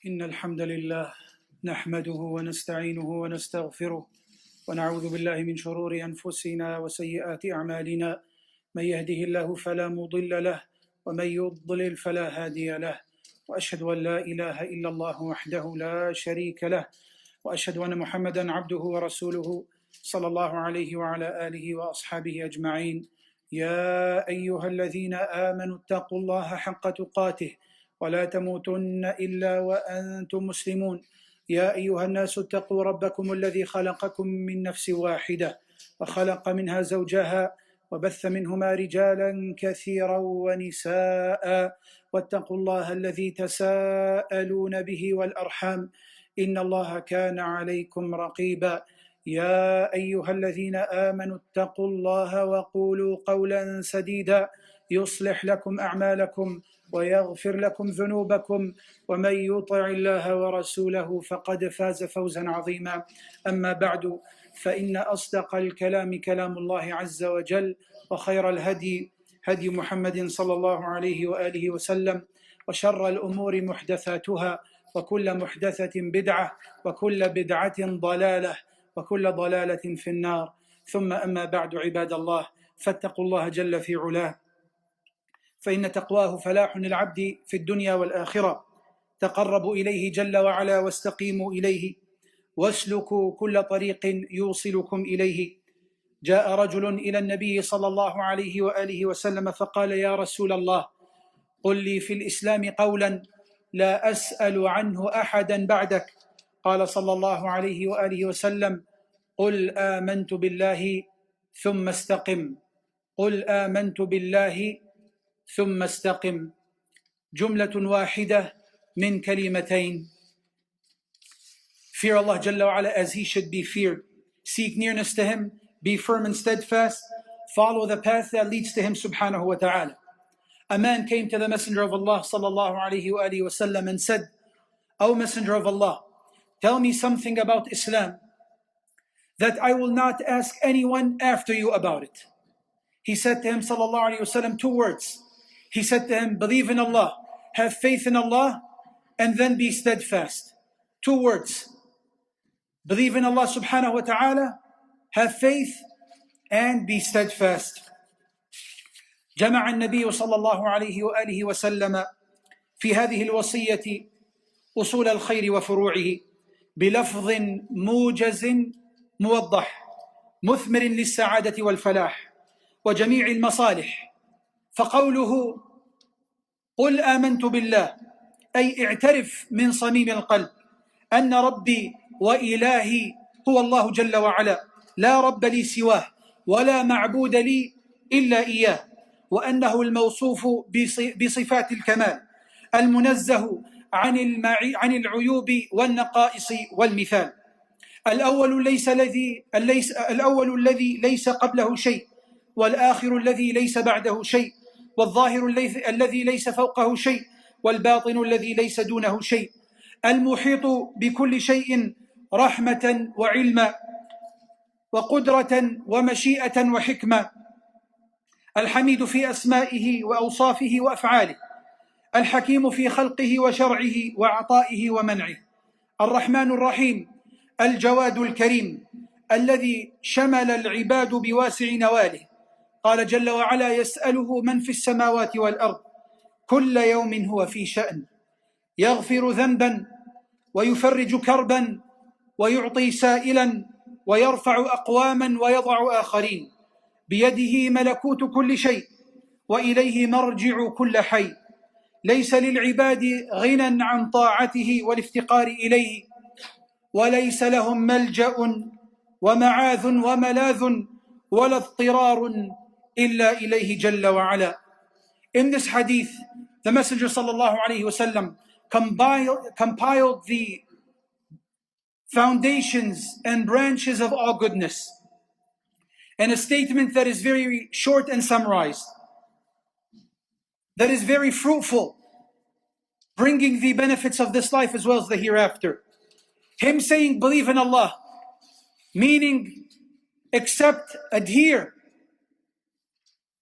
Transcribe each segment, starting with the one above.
إن الحمد لله نحمده ونستعينه ونستغفره ونعوذ بالله من شرور أنفسنا وسيئات أعمالنا. من يهده الله فلا مضل له ومن يضلل فلا هادي له، وأشهد أن لا إله إلا الله وحده لا شريك له، وأشهد أن محمدا عبده ورسوله صلى الله عليه وعلى آله وأصحابه أجمعين. يا أيها الذين آمنوا اتقوا الله حق تقاته ولا تموتن إلا وأنتم مسلمون. يا أيها الناس اتقوا ربكم الذي خلقكم من نفس واحدة وخلق منها زوجها وبث منهما رجالا كثيرا ونساء، واتقوا الله الذي تساءلون به والأرحام إن الله كان عليكم رقيبا. يا أيها الذين آمنوا اتقوا الله وقولوا قولا سديدا يصلح لكم أعمالكم ويغفر لكم ذنوبكم، ومن يطع الله ورسوله فقد فاز فوزا عظيما. أما بعد، فإن أصدق الكلام كلام الله عز وجل، وخير الهدي هدي محمد صلى الله عليه وآله وسلم، وشر الأمور محدثاتها، وكل محدثة بدعة، وكل بدعة ضلالة، وكل ضلالة في النار. ثم أما بعد، عباد الله، فاتقوا الله جل في علاه، فإن تقواه فلاح للعبد في الدنيا والآخرة. تقربوا إليه جل وعلا واستقيموا إليه واسلكوا كل طريق يوصلكم إليه. جاء رجل إلى النبي صلى الله عليه وآله وسلم فقال: يا رسول الله، قل لي في الإسلام قولا لا أسأل عنه أحدا بعدك. قال صلى الله عليه وآله وسلم: قل آمنت بالله ثم استقم. قل آمنت بالله ثم استقم. جملة واحدة من كلمتين. Fear Allah Jalla wa Ala as He should be feared. Seek nearness to Him. Be firm and steadfast. Follow the path that leads to Him subhanahu wa ta'ala. A man came to the Messenger of Allah sallallahu alayhi wa alihi wa sallam and said: O Messenger of Allah, tell me something about Islam that I will not ask anyone after you about it. He said to him sallallahu alayhi wa sallam two words. He said to him: believe in Allah, have faith in Allah, and then be steadfast. Two words. Believe in Allah subhanahu wa ta'ala, have faith, and be steadfast. جمع النبي صلى الله عليه وآله وسلم في هذه الوصية أصول الخير وفروعه بلفظ موجز موضح مثمر للسعادة والفلاح وجميع المصالح. فقوله قل آمنت بالله أي اعترف من صميم القلب أن ربي وإلهي هو الله جل وعلا، لا رب لي سواه ولا معبود لي إلا إياه، وأنه الموصوف بصفات الكمال المنزه عن العيوب والنقائص والمثال. الأول الذي ليس قبله شيء، والآخر الذي ليس بعده شيء، والظاهر الذي ليس فوقه شيء، والباطن الذي ليس دونه شيء، المحيط بكل شيء رحمة وعلما وقدرة ومشيئة وحكمة، الحميد في أسمائه وأوصافه وأفعاله، الحكيم في خلقه وشرعه وعطائه ومنعه، الرحمن الرحيم، الجواد الكريم، الذي شمل العباد بواسع نواله. قال جل وعلا: يسأله من في السماوات والأرض كل يوم هو في شأن، يغفر ذنبا ويفرج كربا ويعطي سائلا ويرفع أقواما ويضع آخرين، بيده ملكوت كل شيء وإليه مرجع كل حي، ليس للعباد غنى عن طاعته والافتقار إليه، وليس لهم ملجأ ومعاذ وملاذ ولا اضطرار إلا إليه جل وعلا. In this hadith, the Messenger sallallahu alayhi wa sallam compiled the foundations and branches of all goodness in a statement that is very short and summarized, that is very fruitful, bringing the benefits of this life as well as the hereafter. Him saying believe in Allah, meaning accept, adhere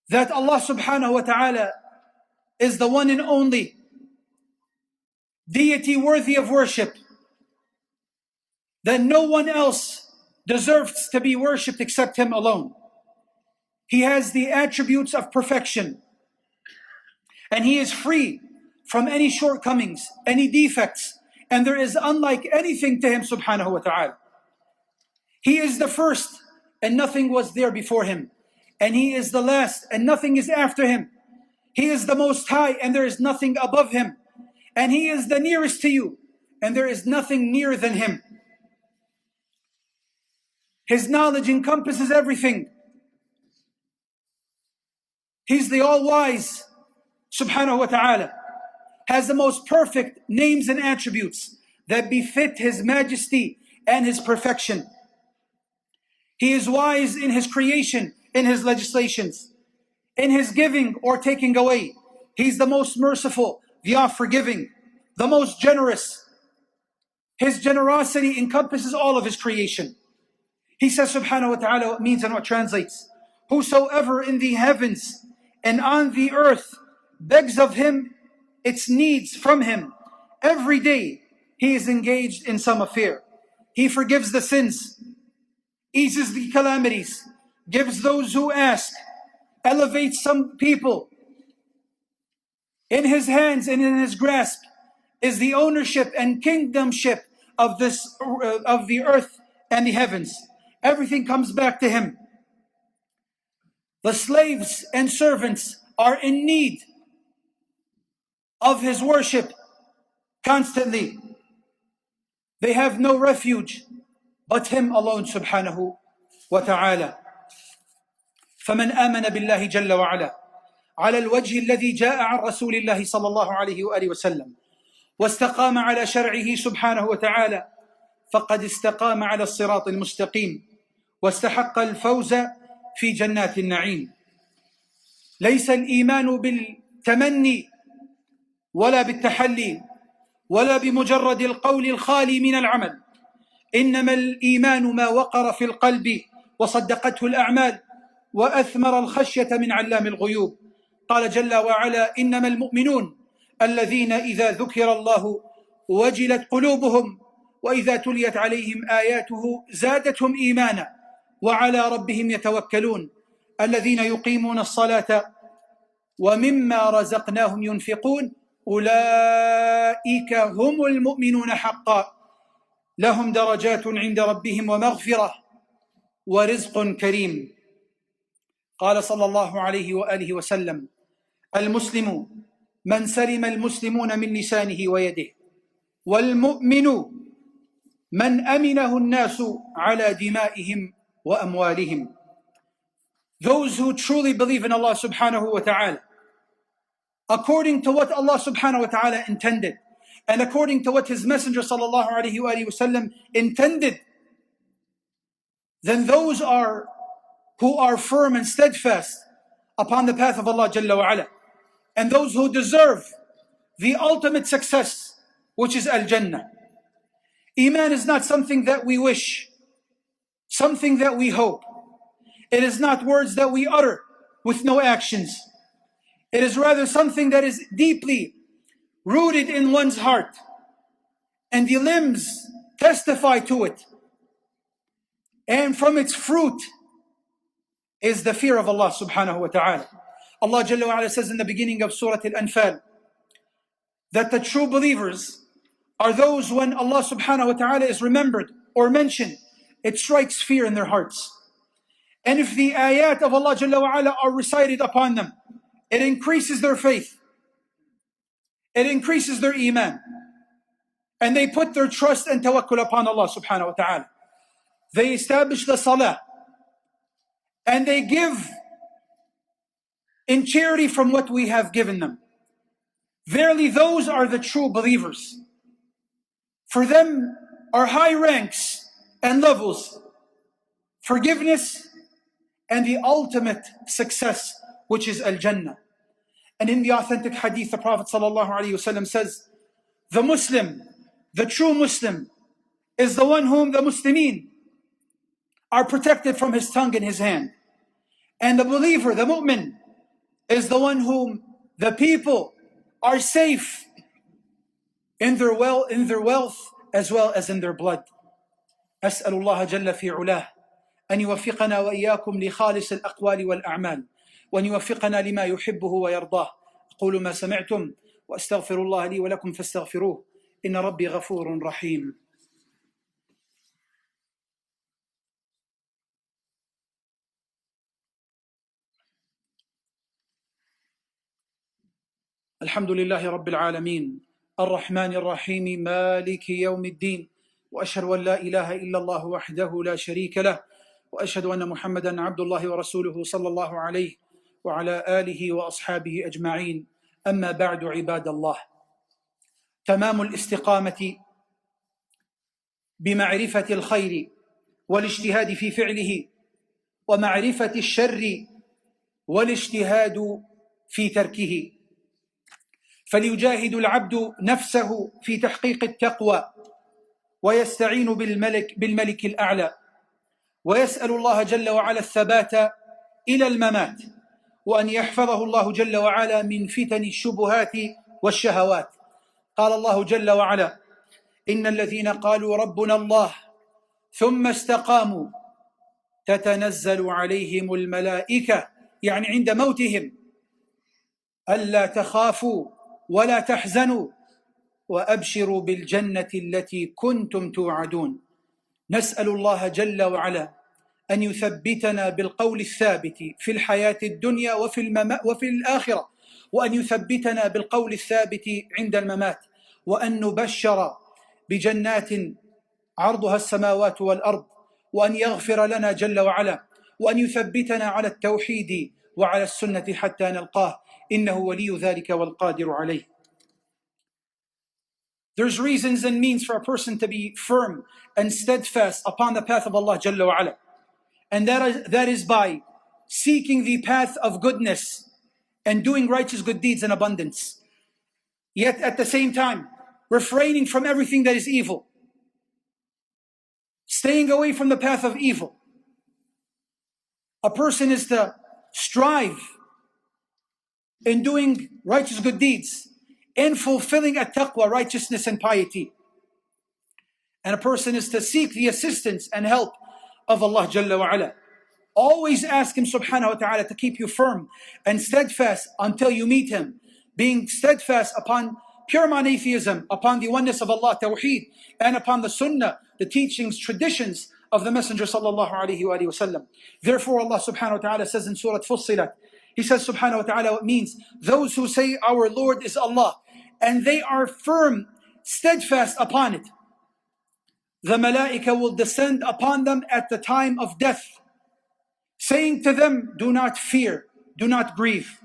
that Allah subhanahu wa ta'ala is the one and only, deity worthy of worship, that no one else deserves to be worshipped except Him alone. He has the attributes of perfection, and He is free from any shortcomings, any defects, and there is unlike anything to Him subhanahu wa ta'ala. He is the first and nothing was there before Him, and He is the last and nothing is after Him. He is the most high and there is nothing above Him, and He is the nearest to you and there is nothing nearer than Him. His knowledge encompasses everything. He's the all-wise subhanahu wa ta'ala, has the most perfect names and attributes that befit His majesty and His perfection. He is wise in His creation, in His legislations, in His giving or taking away. He's the most merciful, the oft-forgiving, the most generous. His generosity encompasses all of His creation. He says subhanahu wa ta'ala what means and what translates. Whosoever in the heavens and on the earth begs of Him its needs from Him, every day he is engaged in some affair. He forgives the sins, eases the calamities, gives those who ask, elevates some people. In His hands and in His grasp is the ownership and kingdomship of the earth and the heavens. Everything comes back to Him. The slaves and servants are in need of His worship constantly. They have no refuge but Him alone subhanahu wa ta'ala. فمن آمن بالله جل وعلا على الوجه الذي جاء عن رسول الله صلى الله عليه وآله وسلم واستقام على شرعه سبحانه وتعالى فقد استقام على الصراط المستقيم واستحق الفوز في جنات النعيم. ليس الإيمان بالتمني ولا بالتحلي ولا بمجرد القول الخالي من العمل، إنما الإيمان ما وقر في القلب وصدقته الأعمال وأثمر الخشية من علام الغيوب. قال جل وعلا: إنما المؤمنون الذين إذا ذكر الله وجلت قلوبهم وإذا تليت عليهم آياته زادتهم إيمانا وعلى ربهم يتوكلون الذين يقيمون الصلاة ومما رزقناهم ينفقون أولئك هم المؤمنون حقا لهم درجات عند ربهم ومغفرة ورزق كريم. قال صلى الله عليه وآله وسلم: المسلم من سلم المسلمون من لسانه ويده، والمؤمن من أمنه الناس على دمائهم وأموالهم. Those who truly believe in Allah subhanahu wa ta'ala, according to what Allah subhanahu wa ta'ala intended, and according to what His Messenger sallallahu alayhi wa sallam intended, then those are who are firm and steadfast upon the path of Allah Jalla wa Ala, and those who deserve the ultimate success, which is Al-Jannah. Iman is not something that we wish, something that we hope. It is not words that we utter with no actions. It is rather something that is deeply rooted in one's heart, and the limbs testify to it. And from its fruit is the fear of Allah subhanahu wa ta'ala. Allah Jalla wa Ala says in the beginning of Surah Al-Anfal that the true believers are those when Allah subhanahu wa ta'ala is remembered or mentioned, it strikes fear in their hearts. And if the ayat of Allah Jalla wa Ala are recited upon them, it increases their faith, it increases their iman, and they put their trust and tawakkul upon Allah subhanahu wa ta'ala. They establish the salah, and they give in charity from what we have given them. Verily, those are the true believers. For them are high ranks and levels, forgiveness, and the ultimate success, which is Al-Jannah. And in the authentic hadith, the Prophet ﷺ says, the Muslim, the true Muslim, is the one whom the Muslimin are protected from his tongue and his hand. And the believer, the mu'min, is the one whom the people are safe in their wealth as well as in their blood. أسأل الله جل في علاه أن يوفقنا وإياكم لخالص الأقوال والأعمال، وأن يوفقنا لما يحبه ويرضاه. أقول ما سمعتم وأستغفر الله لي ولكم فاستغفروه إن ربي غفور رحيم. الحمد لله رب العالمين الرحمن الرحيم مالك يوم الدين، وأشهد أن لا إله إلا الله وحده لا شريك له، وأشهد أن محمدا عبد الله ورسوله صلى الله عليه وعلى آله وأصحابه أجمعين. أما بعد عباد الله، تمام الاستقامة بمعرفة الخير والاجتهاد في فعله، ومعرفة الشر والاجتهاد في تركه. فليجاهد العبد نفسه في تحقيق التقوى، ويستعين بالملك الأعلى، ويسأل الله جل وعلا الثبات إلى الممات، وأن يحفظه الله جل وعلا من فتن الشبهات والشهوات. قال الله جل وعلا: إن الذين قالوا ربنا الله ثم استقاموا تتنزل عليهم الملائكة، يعني عند موتهم، ألا تخافوا ولا تحزنوا وأبشروا بالجنة التي كنتم توعدون. نسأل الله جل وعلا أن يثبتنا بالقول الثابت في الحياة الدنيا وفي الآخرة، وأن يثبتنا بالقول الثابت عند الممات، وأن نبشر بجنات عرضها السماوات والأرض، وأن يغفر لنا جل وعلا، وأن يثبتنا على التوحيد وعلى السنة حتى نلقاه، إنه ولي ذلك والقادر عليه. There's reasons and means for a person to be firm and steadfast upon the path of Allah Jalla wa Ala. And that is by seeking the path of goodness and doing righteous good deeds in abundance. Yet at the same time, refraining from everything that is evil. Staying away from the path of evil. A person is to strive in doing righteous good deeds, in fulfilling at-taqwa, righteousness and piety. And a person is to seek the assistance and help of Allah Jalla wa Ala. Always ask Him subhanahu wa ta'ala to keep you firm and steadfast until you meet Him, being steadfast upon pure monotheism, upon the oneness of Allah, tawheed, and upon the sunnah, the teachings, traditions of the Messenger sallallahu alayhi wa sallam. Therefore Allah subhanahu wa ta'ala says in Surah Fussilat, He says subhanahu wa ta'ala, it means those who say our Lord is Allah, and they are firm, steadfast upon it, the malaika will descend upon them at the time of death, saying to them, do not fear, do not grieve.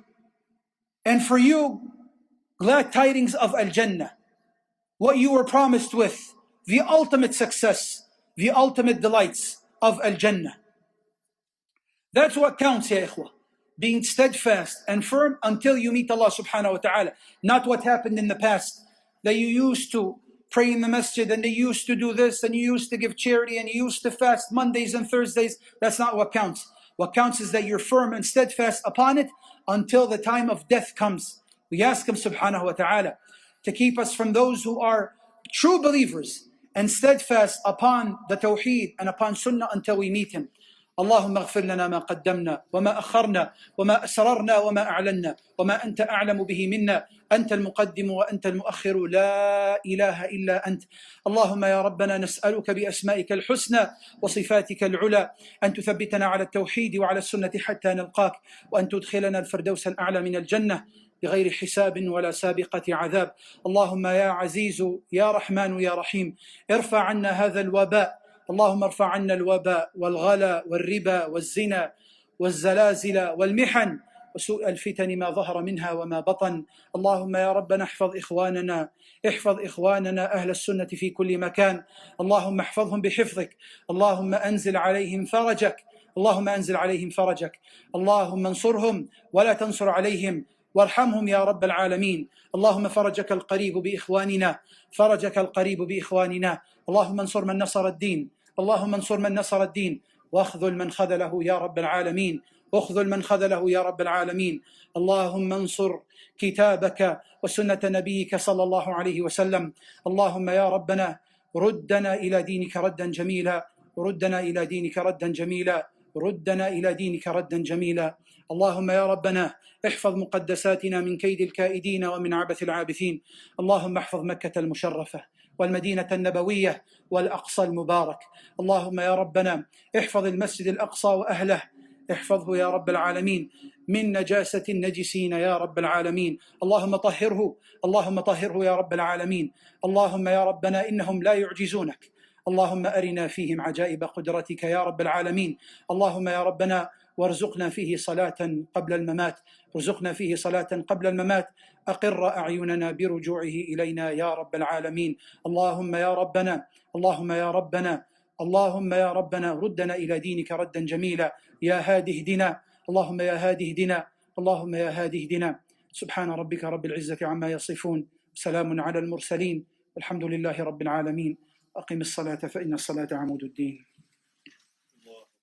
And for you, glad tidings of Al-Jannah, what you were promised with, the ultimate success, the ultimate delights of Al-Jannah. That's what counts, ya ikhwah. Being steadfast and firm until you meet Allah subhanahu wa ta'ala. Not what happened in the past, that you used to pray in the masjid and you used to do this and you used to give charity and you used to fast Mondays and Thursdays. That's not what counts. What counts is that you're firm and steadfast upon it until the time of death comes. We ask Him subhanahu wa ta'ala to keep us from those who are true believers and steadfast upon the tawheed and upon sunnah until we meet Him. اللهم اغفر لنا ما قدمنا وما أخرنا وما أسررنا وما أعلنا وما أنت أعلم به منا، أنت المقدم وأنت المؤخر، لا إله إلا أنت. اللهم يا ربنا نسألك بأسمائك الحسنى وصفاتك العلى أن تثبتنا على التوحيد وعلى السنة حتى نلقاك، وأن تدخلنا الفردوس الأعلى من الجنة بغير حساب ولا سابقة عذاب. اللهم يا عزيز يا رحمن يا رحيم ارفع عنا هذا الوباء، اللهم ارفع عنا الوباء والغلا والربا والزنا والزلازل والمحن وسوء الفتن ما ظهر منها وما بطن. اللهم يا ربنا احفظ إخواننا أهل السنة في كل مكان، اللهم احفظهم بحفظك، اللهم أنزل عليهم فرجك، اللهم انصرهم ولا تنصر عليهم، وارحمهم يا رب العالمين. اللهم فرجك القريب بإخواننا، اللهم انصر من نصر الدين، واخذل من خذله يا رب العالمين. واخذل من خذله يا رب العالمين. اللهم انصر كتابك وسنة نبيك صلى الله عليه وسلم. اللهم يا ربنا ردنا إلى دينك ردا جميلا، ردنا إلى دينك ردا جميلا، ردنا إلى دينك ردا جميلا. اللهم يا ربنا احفظ مقدساتنا من كيد الكائدين ومن عبث العابثين. اللهم احفظ مكة المشرفة والمدينة النبوية والأقصى المبارك. اللهم يا ربنا احفظ المسجد الأقصى وأهله، احفظه يا رب العالمين من نجاسة النجسين يا رب العالمين. اللهم طهره، اللهم طهره يا رب العالمين. اللهم يا ربنا إنهم لا يعجزونك. اللهم أرنا فيهم عجائب قدرتك يا رب العالمين. اللهم يا ربنا وارزقنا فيه صلاة قبل الممات، ارزقنا فيه صلاة قبل الممات أقر أعيننا برجوعه إلينا يا رب العالمين. اللهم يا ربنا، اللهم يا ربنا، اللهم يا ربنا ردنا إلى دينك ردا جميلا. يا هادي اهدنا، اللهم يا هادي اهدنا، اللهم يا هادي اهدنا. سبحان ربك رب العزة عما يصفون، سلام على المرسلين، والحمد لله رب العالمين. أقم الصلاة فإن الصلاة عمود الدين.